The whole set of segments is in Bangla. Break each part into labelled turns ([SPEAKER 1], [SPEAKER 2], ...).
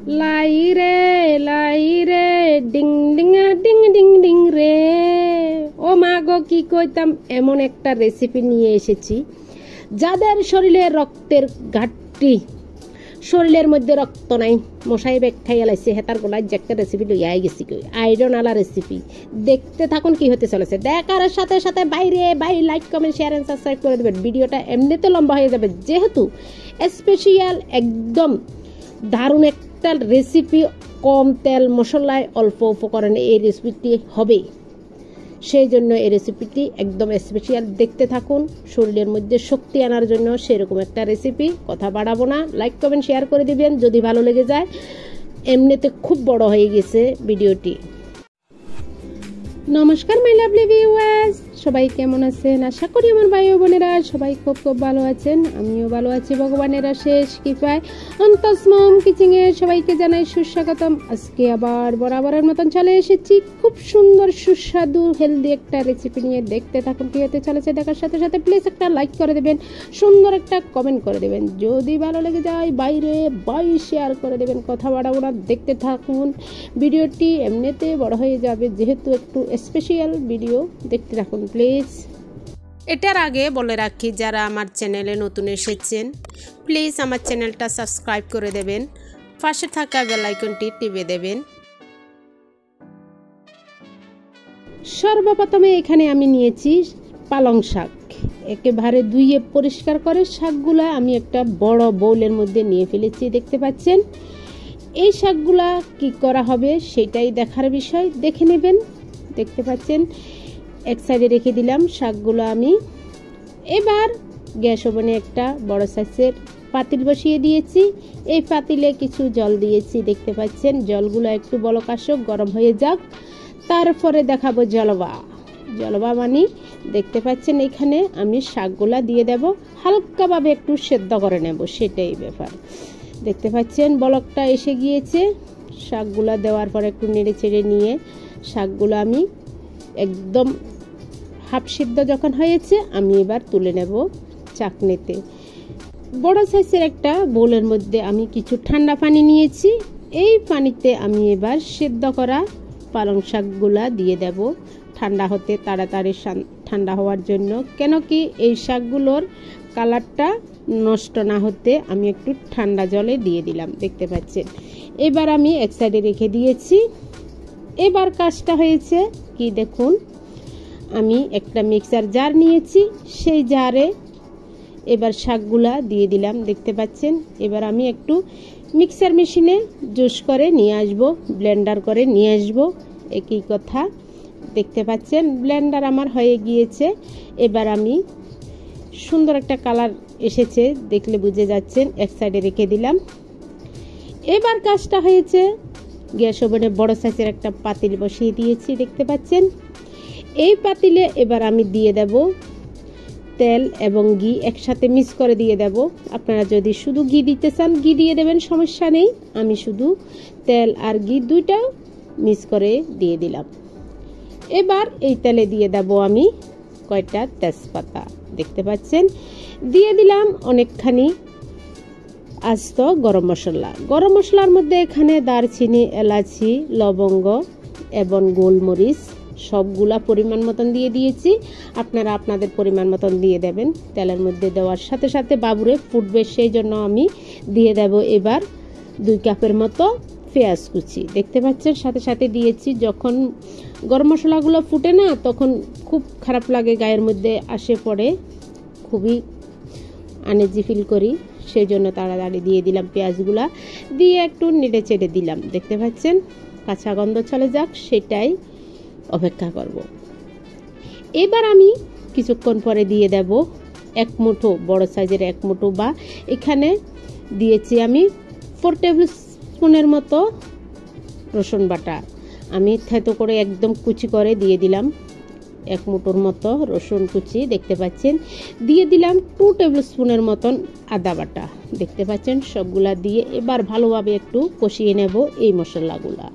[SPEAKER 1] লাই রে ডিং ডিঙা ডিং ডিং ডিং রে। ও মা গো, কি কইতাম, এমন একটা রেসিপি নিয়ে এসেছি যাদের শরীরে রক্তের ঘাটতি, শরীরের মধ্যে রক্ত নাই, মশাই বেগ খাইয়া লাইছে, হেতার গোলায় যে একটা রেসিপি লইয়াই গেছি, কই আয়রন আলা রেসিপি। দেখতে থাকুন কি হতে চলেছে। দেখার সাথে সাথে বাইরে like comment share and subscribe করে দেবেন। ভিডিওটা এমনিতে লম্বা হয়ে যাবে, যেহেতু স্পেশাল একদম দারুণ একটা রেসিপি, কম তেল মশলায় অল্প উপকরণে এই রেসিপিটি হবে, সেই জন্য এই রেসিপিটি একদম স্পেশাল। দেখতে থাকুন, শরীরের মধ্যে শক্তি আনার জন্য সেরকম একটা রেসিপি। কথা বাড়াবো না, লাইক কমেন্ট শেয়ার করে দিবেন যদি ভালো লেগে যায়। এমনিতে খুব বড় হয়ে গেছে ভিডিওটি। নমস্কার মাই লাভলি ভিউয়ার্স, সবাই কেমন আছেন? আশা করি আমার ভাই ও বোনেরা সবাই খুব খুব ভালো আছেন। আমিও ভালো আছি ভগবানের শেষ কৃপায়। অন্তসমম কিচেনে সবাইকে জানাই সুস্বাগতম। আজকে আবার বরাবরের মতন চলে এসেছি খুব সুন্দর সুস্বাদু হেলদি একটা রেসিপি নিয়ে। দেখতে থাকুন কি হতে চলেছে। দেখার সাথে সাথে প্লিজ একটা লাইক করে দেবেন, সুন্দর একটা কমেন্ট করে দেবেন, যদি ভালো লেগে যায় বাইরে শেয়ার করে দেবেন। কথা বাড়াবো না, দেখতে থাকুন। ভিডিওটি এমনিতে বড় হয়ে যাবে, যেহেতু একটু স্পেশাল ভিডিও। দেখতে থাকুন প্লিজ। এটার আগে বলে রাখি, যারা আমার চ্যানেলে নতুন এসেছেন প্লিজ আমার চ্যানেলটা সাবস্ক্রাইব করে দেবেন, পাশে থাকা বেল আইকনটি টিপে দেবেন। সর্বপ্রথমে এখানে আমি নিয়েছি পালং শাক। একেবারে ধুয়ে পরিষ্কার করে শাকগুলা আমি একটা বড় বোলের মধ্যে নিয়ে ফেলেছি, দেখতে পাচ্ছেন। এই শাকগুলা কি করা হবে সেটাই দেখার বিষয়, দেখে নেবেন। দেখতে পাচ্ছেন, এক সাইডে রেখে দিলাম শাকগুলো আমি। এবার গ্যাস ওভেনে একটা বড় সাইজের পাতিল বসিয়ে দিয়েছি। এই পাতিলে কিছু জল দিয়েছি, দেখতে পাচ্ছেন। জলগুলো একটু বলক আসুক, গরম হয়ে যাক, তারপরে দেখাবো জলবা মানে দেখতে পাচ্ছেন। এখানে আমি শাকগুলা দিয়ে দেব, হালকাভাবে একটু সেদ্ধ করে নেব, সেটাই ব্যাপার। দেখতে পাচ্ছেন বলকটা এসে গিয়েছে। শাকগুলা দেওয়ার পর একটু নেড়ে চেড়ে নিয়ে শাকগুলো আমি একদম হাফ সিদ্ধ যখন হয়েছে, আমি এবার তুলে নেব চাকনিতে। বড় সাইজের একটা বোলের মধ্যে আমি কিছু ঠান্ডা পানি নিয়েছি। এই পানিতে আমি এবার সিদ্ধ করা পালং শাকগুলা দিয়ে দেব, ঠান্ডা হতে তাড়াতাড়ি ঠান্ডা হওয়ার জন্য। কেন কি এই শাকগুলোর কালারটা নষ্ট না হতে আমি একটু ঠান্ডা জলে দিয়ে দিলাম, দেখতে পাচ্ছেন। এবার আমি এক সাইডে রেখে দিয়েছি। এবার কাজটা হয়েছে কি দেখুন, আমি একটা মিক্সার জার নিয়েছি, সেই জারে এবার শাকগুলা দিয়ে দিলাম, দেখতে পাচ্ছেন। এবার আমি একটু মিক্সার মেশিনে জুস করে নিয়ে আসবো, ব্লেন্ডার করে নিয়ে আসবো, একই কথা। দেখতে পাচ্ছেন ব্লেন্ডার আমার হয়ে গিয়েছে। এবার আমি সুন্দর একটা কালার এসেছে, দেখলে বুঝে যাচ্ছেন। এক সাইডে রেখে দিলাম। এবার কাজটা হয়েছে, গ্যাস ওভেনে বড় সাইজের একটা পাতিল বসিয়ে দিয়েছি, দেখতে পাচ্ছেন। এই পাতিলে এবার আমি দিয়ে দেব তেল এবং ঘি একসাথে মিক্স করে দিয়ে দেব। আপনারা যদি শুধু ঘি দিতে চান ঘি দিয়ে দেবেন, সমস্যা নেই। আমি শুধু তেল আর ঘি দুইটা মিক্স করে দিয়ে দিলাম। এবার এই তেলে দিয়ে দেব আমি কয়টা তেজপাতা, দেখতে পাচ্ছেন। দিয়ে দিলাম অনেকখানি আস্ত গরম মশলা। গরম মশলার মধ্যে এখানে দারচিনি, এলাচি, লবঙ্গ এবং গোলমরিচ সবগুলা পরিমাণ মতন দিয়ে দিয়েছি। আপনারা আপনাদের পরিমাণ মতন দিয়ে দেবেন। তেলের মধ্যে দেওয়ার সাথে সাথে বাবুরে ফুটবে, সেই জন্য আমি দিয়ে দেব এবার 2 কাপের মতো পেঁয়াজ কুচি, দেখতে পাচ্ছেন। সাথে সাথে দিয়েছি। যখন গরম মশলাগুলো ফুটে না, তখন খুব খারাপ লাগে, গায়ের মধ্যে আসে পড়ে, খুবই আনইজি ফিল করি, সেই জন্য তাড়াতাড়ি দিয়ে দিলাম। পেঁয়াজগুলা দিয়ে একটু নেড়ে চেড়ে দিলাম, দেখতে পাচ্ছেন। কাঁচা গন্ধ চলে যাক, সেটাই অপেক্ষা করব। এবার আমি কিছুক্ষণ পরে দিয়ে দেব 1 মুঠো, বড় সাইজের 1 মুঠো, বা এখানে দিয়েছি আমি 4 টেবিল স্পুনের মতো রসুন বাটা। আমি থেতো করে একদম কুচি করে দিয়ে দিলাম 1 মুঠোর মতো রসুন কুচি, দেখতে পাচ্ছেন। দিয়ে দিলাম 2 টেবিল স্পুনের মতন আদা বাটা, দেখতে পাচ্ছেন। সবগুলা দিয়ে এবার ভালোভাবে একটু কষিয়ে নেব এই মশলাগুলা।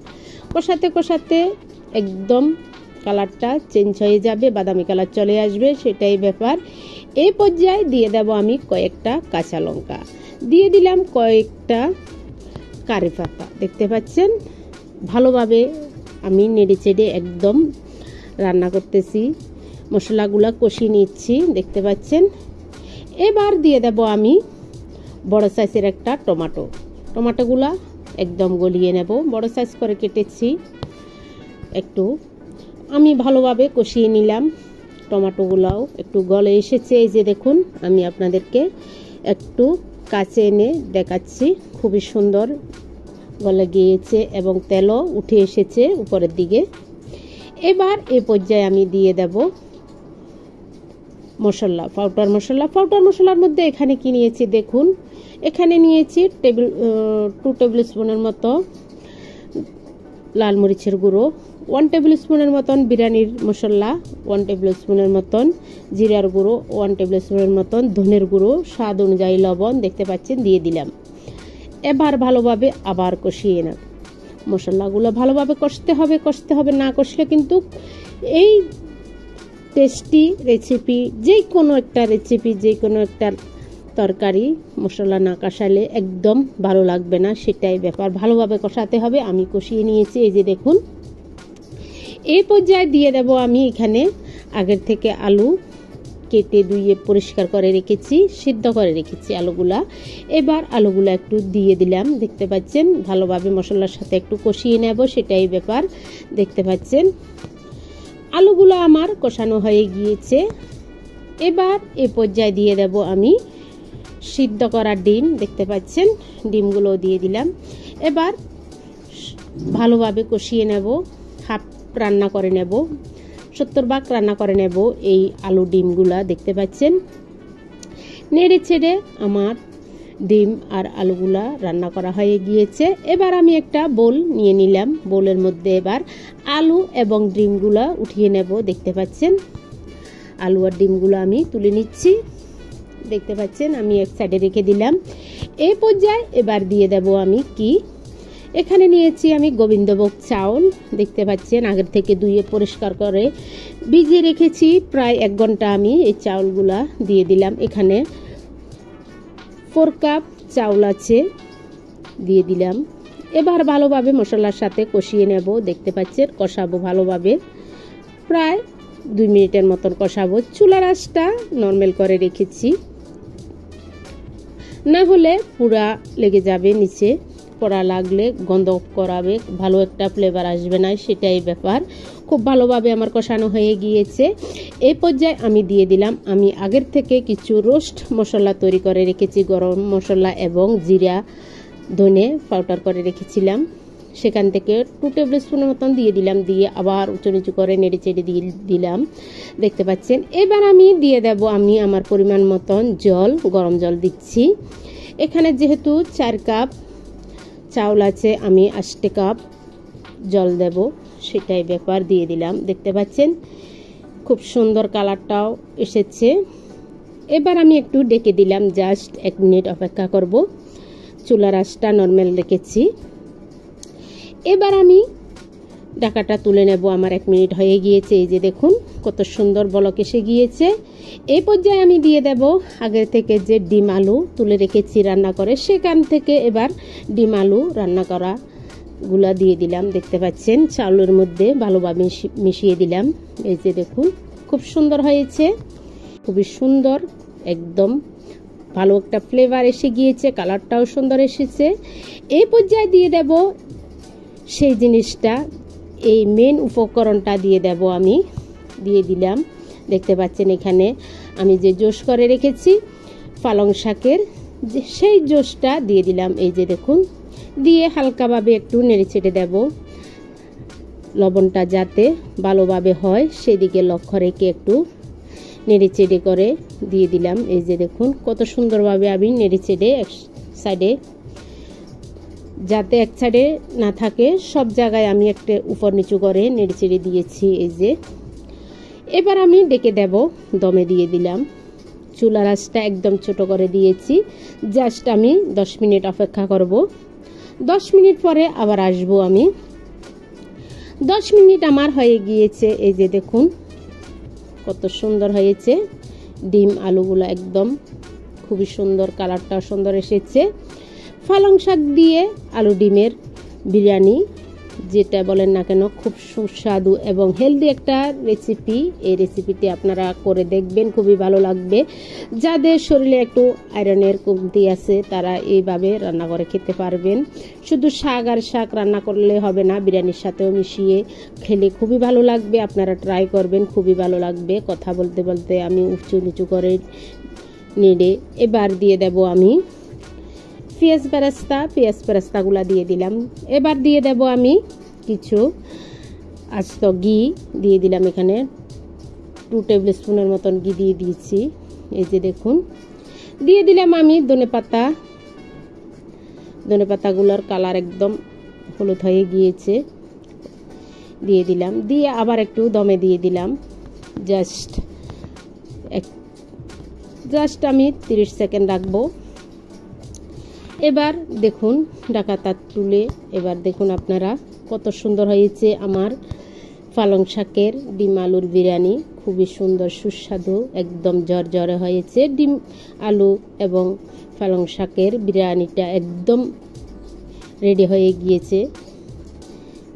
[SPEAKER 1] কষাতে কষাতে একদম কালারটা চেঞ্জ হয়ে যাবে, বাদামি কালার চলে আসবে, সেটাই ব্যাপার। এই পর্যায়ে দিয়ে দেব আমি কয়েকটা কাঁচা লঙ্কা, দিয়ে দিলাম কয়েকটা কারি পাতা দেখতে পাচ্ছেন। ভালোভাবে আমি নেড়ে চেড়ে একদম রান্না করতেছি, মশলাগুলো কষিয়ে নিচ্ছি দেখতে পাচ্ছেন। এবার দিয়ে দেব আমি বড় সাইজের একটা টমেটোগুলা একদম গলিয়ে নেব, বড় সাইজ করে কেটেছি। একটু আমি ভালোভাবে কষিয়ে নিলাম, টমেটোগুলাও একটু গলে এসেছে। এই যে দেখুন, আমি আপনাদেরকে একটু কাছে এনে দেখাচ্ছি, খুবই সুন্দর গলে গিয়েছে এবং তেলও উঠে এসেছে উপরের দিকে। এবার এই পর্যায়ে আমি দিয়ে দেব মশলা, পাউডার মশলার মধ্যে এখানে কি নিয়েছি দেখুন, এখানে নিয়েছি 2 টেবিল স্পুনের মতো লাল মরিচের গুঁড়ো, 1 টেবিল স্পুনের মতন বিরিয়ানির মশলা, 1 টেবিল স্পুনের মতন জিরার গুঁড়ো, 1 টেবিল স্পুনের মতন ধনের গুঁড়ো, স্বাদ অনুযায়ী লবণ দেখতে পাচ্ছেন দিয়ে দিলাম। এবার ভালোভাবে আবার কষিয়ে নেব, মশলাগুলো ভালোভাবে কষতে হবে, না কষলে কিন্তু এই টেস্টি রেসিপি, যে কোনো একটা তরকারি মশলা না কষালে একদম ভালো লাগবে না, সেটাই ব্যাপার। ভালোভাবে কষাতে হবে। আমি কষিয়ে নিয়েছি, এই যে দেখুন। এই পর্যায়ে দিয়ে দেব আমি এখানে আগের থেকে আলু কেটে ধুয়ে পরিষ্কার করে রেখেছি, সিদ্ধ করে রেখেছি আলুগুলা। এবার আলুগুলা একটু দিয়ে দিলাম দেখতে পাচ্ছেন। ভালোভাবে মশলার সাথে একটু কষিয়ে নেব, সেটাই ব্যাপার দেখতে পাচ্ছেন। আলুগুলো আমার কষানো হয়ে গিয়েছে। এবার এই পর্যায়ে দিয়ে দেব আমি সিদ্ধ করা ডিম দেখতে পাচ্ছেন, ডিমগুলো দিয়ে দিলাম। এবার ভালোভাবে কষিয়ে নেব, হাফ রান্না করে নেব, 70 ভাগ রান্না করে নেব এই আলু ডিমগুলা দেখতে পাচ্ছেন। নেড়ে ছেড়ে আমার ডিম আর আলুগুলা রান্না করা হয়ে গিয়েছে। এবার আমি একটা বোল নিয়ে নিলাম, বোলের মধ্যে এবার আলু এবং ডিমগুলা উঠিয়ে নেব দেখতে পাচ্ছেন। আলু আর ডিমগুলো আমি তুলে নিচ্ছি দেখতে পাচ্ছেন, আমি এক সাইডে রেখে দিলাম। এই পর্যায়ে এবার দিয়ে দেব আমি এখানে নিয়েছি আমি গোবিন্দভোগ চাউল দেখতে পাচ্ছেন, আগের থেকে ধুয়ে পরিষ্কার করে ভিজিয়ে রেখেছি প্রায় 1 ঘন্টা। আমি এই চাউলগুলা দিয়ে দিলাম। এখানে 4 কাপ চাউল আছে, দিয়ে দিলাম। এবার ভালোভাবে মশলার সাথে কষিয়ে নেব দেখতে পাচ্ছেন, কষাবো ভালোভাবে, প্রায় 2 মিনিটের মতন কষাবো। চুলার আঁচটা নরমাল করে রেখেছি, না হলে পুরা লেগে যাবে, নিচে পড়া লাগলে গন্ধ করাবে, ভালো একটা ফ্লেভার আসবে না, সেটাই ব্যাপার। খুব ভালোভাবে আমার কষানো হয়ে গিয়েছে। এই পর্যায়ে আমি দিয়ে দিলাম আমি আগের থেকে কিছু রোস্ট মশলা তৈরি করে রেখেছি, গরম মশলা এবং জিরা ধনে পাউডার করে রেখেছিলাম, সেখান থেকে 2 টেবিল স্পুনের মতন দিয়ে দিলাম। দিয়ে আবার উঁচু নিচু করে নেড়ে চেড়ে দিয়ে দিলাম দেখতে পাচ্ছেন। এবার আমি দিয়ে দেব আমি আমার পরিমাণ মতন জল, গরম জল দিচ্ছি। এখানে যেহেতু 4 কাপ চাউল আছে, আমি 8 কাপ জল দেব, সেটাই ব্যাপার, দিয়ে দিলাম দেখতে পাচ্ছেন। খুব সুন্দর কালারটাও এসেছে। এবার আমি একটু ডেকে দিলাম, জাস্ট 1 মিনিট অপেক্ষা করব। চুলার আঁচটা নরমাল রেখেছি। এবার আমি ঢাকাটা তুলে নেব, আমার 1 মিনিট হয়ে গিয়েছে। এই যে দেখুন কত সুন্দর বলক এসে গিয়েছে। এই পর্যায়ে আমি দিয়ে দেব আগের থেকে যে ডিম আলু তুলে রেখেছি রান্না করে, সেখান থেকে এবার ডিম আলু রান্না করা গুলা দিয়ে দিলাম দেখতে পাচ্ছেন। চাউলের মধ্যে ভালোভাবে মিশিয়ে দিলাম। এই যে দেখুন খুব সুন্দর হয়েছে, খুবই সুন্দর, একদম ভালো একটা ফ্লেভার এসে গিয়েছে, কালারটাও সুন্দর এসেছে। এই পর্যায়ে দিয়ে দেব সেই জিনিসটা, এই মেন উপকরণটা দিয়ে দেব আমি, দিয়ে দিলাম দেখতে পাচ্ছেন। এখানে আমি যে জোশ করে রেখেছি পালং শাকের, সেই জোশটা দিয়ে দিলাম। এই যে দেখুন, দিয়ে হালকাভাবে একটু নেড়ে চেড়ে দেব, লবণটা যাতে ভালোভাবে হয় সেদিকে লক্ষ্য রেখে একটু নেড়ে চেড়ে করে দিয়ে দিলাম। এই যে দেখুন কত সুন্দরভাবে আমি নেড়ে চেড়ে এক সাইডে, যাতে এক সাইডে না থাকে সব জায়গায় আমি একটা উপর নিচু করে নেড়ে চেড়ে দিয়েছি। এই যে এবার আমি ডেকে দেব, দমে দিয়ে দিলাম। চুলার আঁচটা একদম ছোট করে দিয়েছি, জাস্ট আমি 10 মিনিট অপেক্ষা করব। 10 মিনিট পরে আবার আসবো আমি। 10 মিনিট আমার হয়ে গিয়েছে। এই যে দেখুন কত সুন্দর হয়েছে, ডিম আলুগুলো একদম খুবই সুন্দর, কালারটা সুন্দর এসেছে। পালং শাক দিয়ে আলু ডিমের বিরিয়ানি, যেটা বলেন না কেন, খুব সুস্বাদু এবং হেলদি একটা রেসিপি। এই রেসিপিটি আপনারা করে দেখবেন, খুবই ভালো লাগবে। যাদের শরীরে একটু আয়রনের কমতি আছে তারা এইভাবে রান্না করে খেতে পারবেন। শুধু শাক আর শাক রান্না করলে হবে না, বিরিয়ানির সাথেও মিশিয়ে খেলে খুবই ভালো লাগবে। আপনারা ট্রাই করবেন, খুবই ভালো লাগবে। কথা বলতে বলতে আমি উঁচু নিচু করে নেড়ে এবার দিয়ে দেব আমি পেঁয়াজ বেরেস্তাগুলো দিয়ে দিলাম। এবার দিয়ে দেব আমি কিছু আস্ত ঘি দিয়ে দিলাম। এখানে 2 টেবিল স্পুনের মতন ঘি দিয়ে দিয়েছি। এই যে দেখুন, দিয়ে দিলাম আমি ধনে পাতাগুলোর কালার একদম হলুদ হয়ে গিয়েছে, দিয়ে দিলাম। দিয়ে আবার একটু দমে দিয়ে দিলাম। জাস্ট আমি 30 সেকেন্ড রাখবো। এবার দেখুন ঢাকাটা তুলে, এবার দেখুন আপনারা কত সুন্দর হয়েছে আমার পালং শাকের ডিম আলুর বিরিয়ানি। খুবই সুন্দর সুস্বাদু, একদম ঝরঝরে হয়েছে। ডিম আলু এবং পালং শাকের বিরিয়ানিটা একদম রেডি হয়ে গিয়েছে।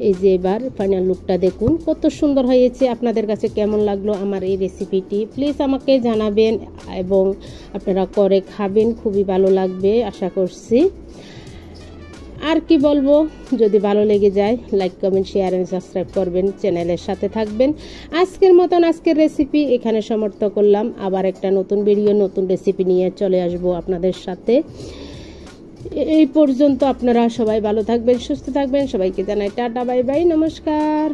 [SPEAKER 1] এই যে এবার ফাইনাল লুকটা দেখুন কত সুন্দর হয়েছে। আপনাদের কাছে কেমন লাগলো আমার এই রেসিপিটি প্লিজ আমাকে জানাবেন এবং আপনারা করে খাবেন, খুবই ভালো লাগবে আশা করছি। আর কি বলবো, যদি ভালো লেগে যায় like comment share and subscribe করবেন, চ্যানেলের সাথে থাকবেন। আজকের মতন আজকের রেসিপি এখানে সমাপ্ত করলাম। আবার একটা নতুন ভিডিও নতুন রেসিপি নিয়ে চলে আসব আপনাদের সাথে। এই পর্যন্ত আপনারা সবাই ভালো থাকবেন, সুস্থ থাকবেন। সবাইকে জানাই টাটা, বাই বাই, নমস্কার।